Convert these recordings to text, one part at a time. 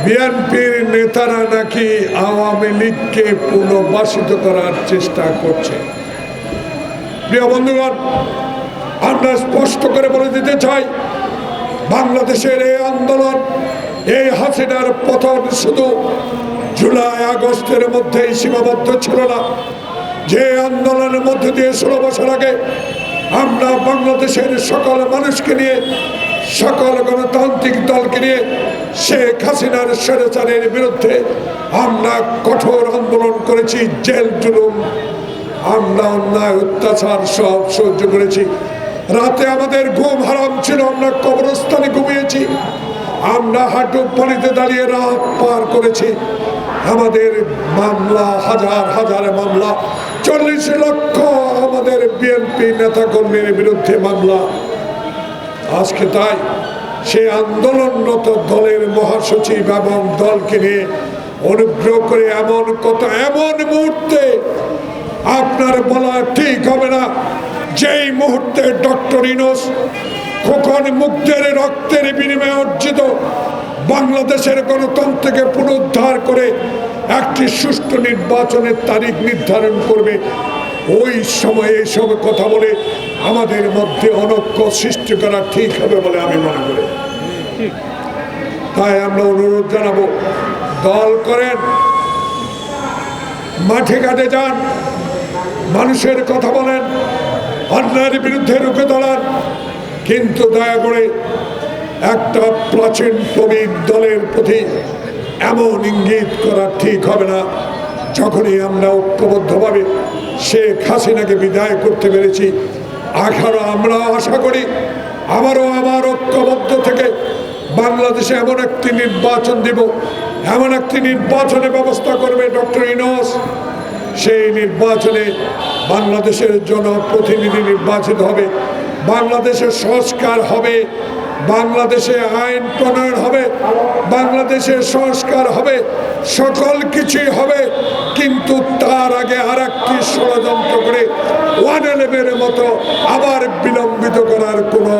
বিএনপির নেতারা নাকি আওয়ামী লীগকে পুনর্বাসিত করার চেষ্টা করছে। প্রিয় বন্ধুগণ, আমরা স্পষ্ট করে বলে দিতে চাই, বাংলাদেশের এই আন্দোলন, এই হাসিনার পতন শুধু জুলাই আগস্টের মধ্যেই সীমাবদ্ধ ছিল না। যে আন্দোলনের মধ্যে দিয়ে 16 বছর আগে আমরা বাংলাদেশের সকল মানুষকে নিয়ে, সকল গণতান্ত্রিক দলকে নিয়ে শেখ হাসিনার স্বৈরাচারের বিরুদ্ধে আমরা কঠোর আন্দোলন করেছি, জেল জুলুম, আমরা অন্যায় অত্যাচার সব সহ্য করেছি। রাতে আমাদের ঘুম হারাম ছিল, আমরা কবরস্থানে ঘুমিয়েছি, আমরা হাঁটু পানিতে দাঁড়িয়ে রাত পার করেছি। আমাদের মামলা, হাজার হাজার মামলা, 40 লক্ষ আমাদের বিএনপি নেতাকর্মীর বিরুদ্ধে মামলা। আজকে তাই সে আন্দোলনরত দলের মহাসচিব এবং দলকে নিয়ে অনুগ্রহ করে এমন কথা, এমন মুহূর্তে আপনার বলা ঠিক হবে না যেই মুহূর্তে ডক্টর ইউনূস খোকন মুগ্ধের রক্তের বিনিময়ে অর্জিত বাংলাদেশের গণতন্ত্রকে পুনরুদ্ধার করে একটি সুষ্ঠু নির্বাচনের তারিখ নির্ধারণ করবে, ওই সময়ে এসব কথা বলে আমাদের মধ্যে অনৈক্য সৃষ্টি করা ঠিক হবে বলে আমি মনে করি। তাই আমরা অনুরোধ জানাবো, দল করেন, মাঠে ঘাটে যান, মানুষের কথা বলেন, অন্যায়ের বিরুদ্ধে রুখে দাঁড়ান, কিন্তু দয়া করে একটা প্রাচীন প্রবীণ দলের প্রতি এমন ইঙ্গিত করা ঠিক হবে না। যখনই আমরা ঐক্যবদ্ধভাবে শেখ হাসিনাকে বিদায় করতে পেরেছি, এখনো আমরা আশা করি আবারও আমার ঐক্যবদ্ধ থেকে বাংলাদেশে এমন একটি নির্বাচন দিব, এমন একটি নির্বাচনের ব্যবস্থা করবে ডক্টর ইউনূস। সেই নির্বাচনে বাংলাদেশের জনপ্রতিনিধি নির্বাচিত হবে, বাংলাদেশের সংস্কার হবে, বাংলাদেশে আইন প্রণয়ন হবে, বাংলাদেশের সংস্কার হবে, সকল কিছুই হবে। কিন্তু তার আগে আর একটি ষড়যন্ত্র করে 111-এর মতো আবার বিলম্বিত করার কোনো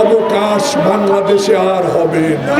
অবকাশ বাংলাদেশে আর হবে না।